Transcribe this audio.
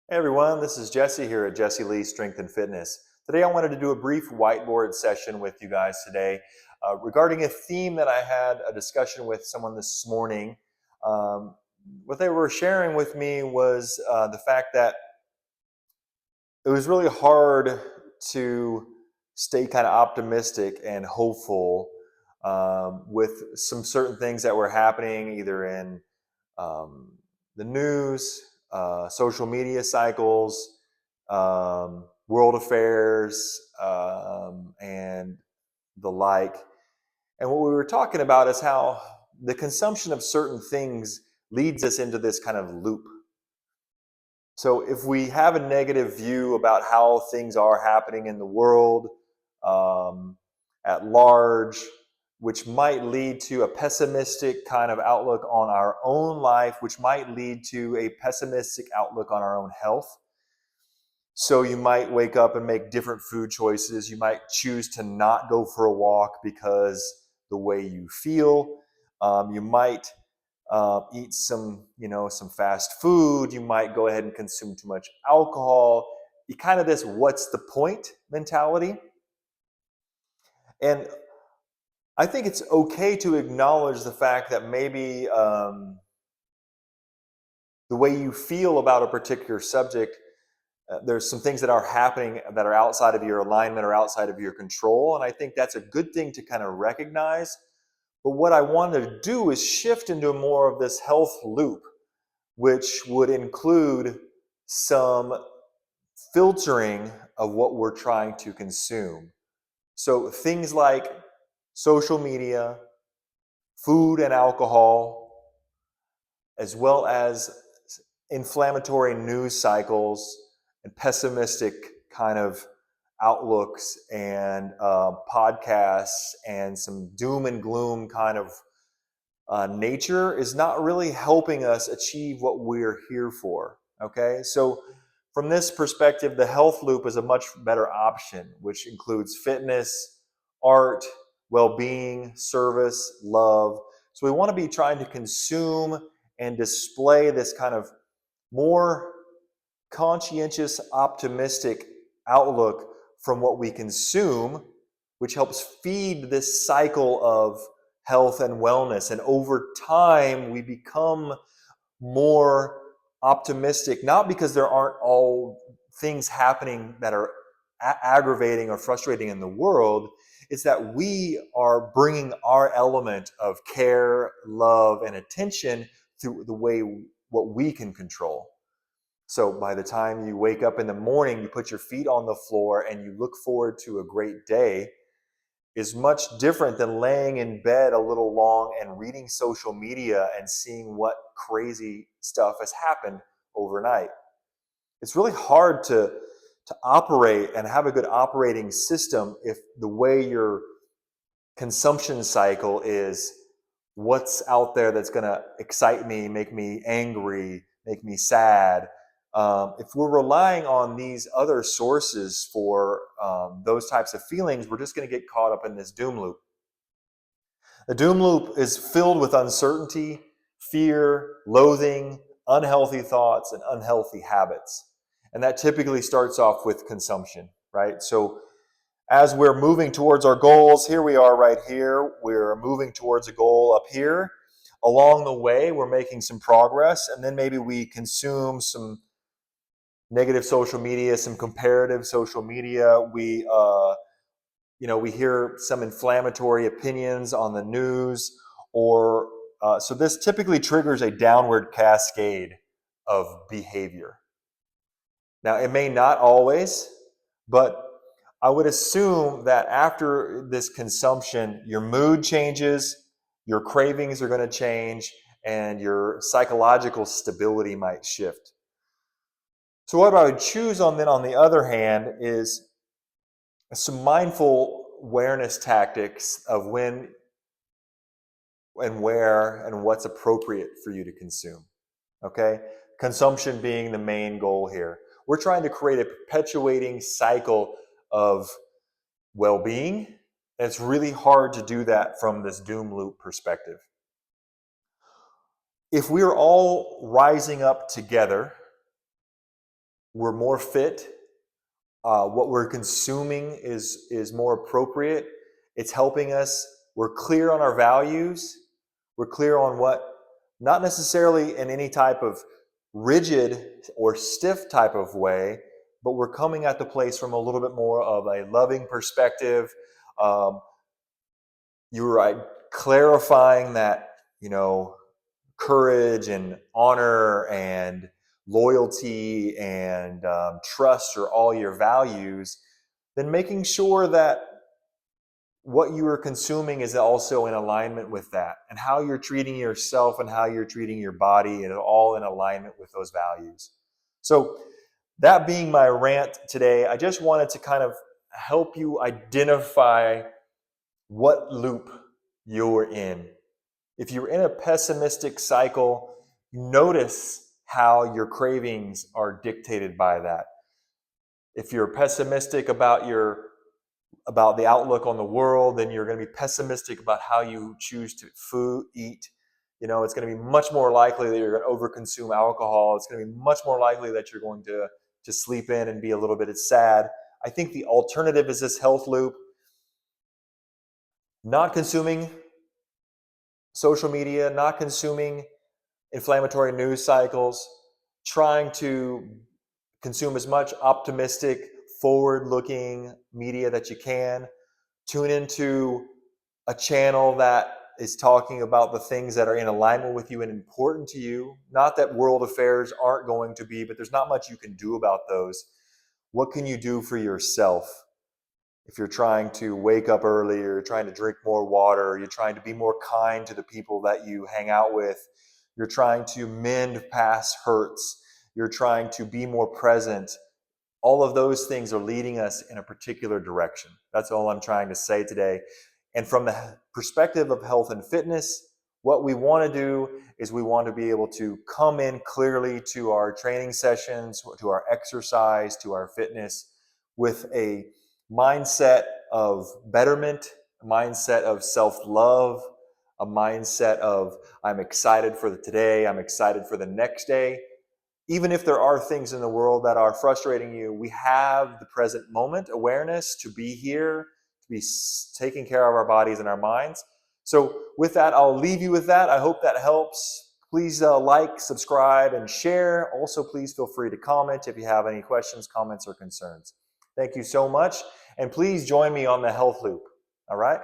Hey everyone, this is Jesse here at Jesse Lee Strength and Fitness. Today I wanted to do a brief whiteboard session with you guys today regarding a theme that I had a discussion with someone this morning. Um, what they were sharing with me was the fact that it was really hard to stay kind of optimistic and hopeful with some certain things that were happening either in um, the news, social media cycles, world affairs, and the like. And what we were talking about is how the consumption of certain things leads us into this kind of loop. So if we have a negative view about how things are happening in the world um, at large, which might lead to a pessimistic kind of outlook on our own life, which might lead to a pessimistic outlook on our own health. So you might wake up and make different food choices. You might choose to not go for a walk because the way you feel. You might eat some fast food. You might go ahead and consume too much alcohol. You kind of this "what's the point" mentality. And I think it's okay to acknowledge the fact that maybe the way you feel about a particular subject, there's some things that are happening that are outside of your alignment or outside of your control. And I think that's a good thing to kind of recognize. But what I wanted to do is shift into more of this health loop, which would include some filtering of what we're trying to consume. So things like social media, food and alcohol, as well as inflammatory news cycles and pessimistic kind of outlooks and podcasts and some doom and gloom kind of nature is not really helping us achieve what we're here for. Okay, so from this perspective, the health loop is a much better option, which includes fitness, art, well being, service, love. So we want to be trying to consume and display this kind of more conscientious, optimistic outlook from what we consume, which helps feed this cycle of health and wellness. And over time, we become more optimistic, not because there aren't all things happening that are aggravating or frustrating in the world. It's that we are bringing our element of care, love, and attention through the way what we can control. So by the time you wake up in the morning, you put your feet on the floor and you look forward to a great day is much different than laying in bed a little long and reading social media and seeing what crazy stuff has happened overnight. It's really hard to operate and have a good operating system if the way your consumption cycle is what's out there that's going to excite me, make me angry, make me sad. If we're relying on these other sources for those types of feelings, we're just going to get caught up in this doom loop. The doom loop is filled with uncertainty, fear, loathing, unhealthy thoughts, and unhealthy habits. And that typically starts off with consumption, right? So as we're moving towards our goals, here we are right here. We're moving towards a goal up here. Along the way, we're making some progress, and then maybe we consume some negative social media, some comparative social media. We hear some inflammatory opinions on the news, or so this typically triggers a downward cascade of behavior. Now, it may not always, but I would assume that after this consumption, your mood changes, your cravings are going to change, and your psychological stability might shift. So, what I would choose on then, on the other hand, is some mindful awareness tactics of when and where and what's appropriate for you to consume. Okay? Consumption being the main goal here. We're trying to create a perpetuating cycle of well being. And it's really hard to do that from this doom loop perspective. If we're all rising up together we're more fit. What we're consuming is more appropriate. It's helping us. We're clear on our values. We're clear on what, not necessarily in any type of rigid or stiff type of way, but we're coming at the place from a little bit more of a loving perspective. Um, you're right, clarifying that, courage and honor and loyalty and trust are all your values, then making sure that what you are consuming is also in alignment with that, and how you're treating yourself and how you're treating your body, and all in alignment with those values. So, that being my rant today, I just wanted to kind of help you identify what loop you're in. If you're in a pessimistic cycle, notice how your cravings are dictated by that. If you're pessimistic about the outlook on the world, then you're going to be pessimistic about how you choose to eat. It's going to be much more likely that you're going to overconsume alcohol. It's going to be much more likely that you're going to sleep in and be a little bit sad. I think the alternative is this health loop. Not consuming social media, not consuming inflammatory news cycles, trying to consume as much optimistic, forward-looking media that you can. Tune into a channel that is talking about the things that are in alignment with you and important to you. Not that world affairs aren't going to be, but there's not much you can do about those. What can you do for yourself? If you're trying to wake up earlier, you're trying to drink more water, you're trying to be more kind to the people that you hang out with, you're trying to mend past hurts, you're trying to be more present, all of those things are leading us in a particular direction. That's all I'm trying to say today. And from the perspective of health and fitness, what we want to do is we want to be able to come in clearly to our training sessions, to our exercise, to our fitness with a mindset of betterment, a mindset of self-love, a mindset of I'm excited for today, I'm excited for the next day. Even if there are things in the world that are frustrating you, we have the present moment awareness to be here, to be taking care of our bodies and our minds. So with that, I'll leave you with that. I hope that helps. Please like, subscribe, and share. Also, please feel free to comment if you have any questions, comments, or concerns. Thank you so much. And please join me on the Health Loop. All right?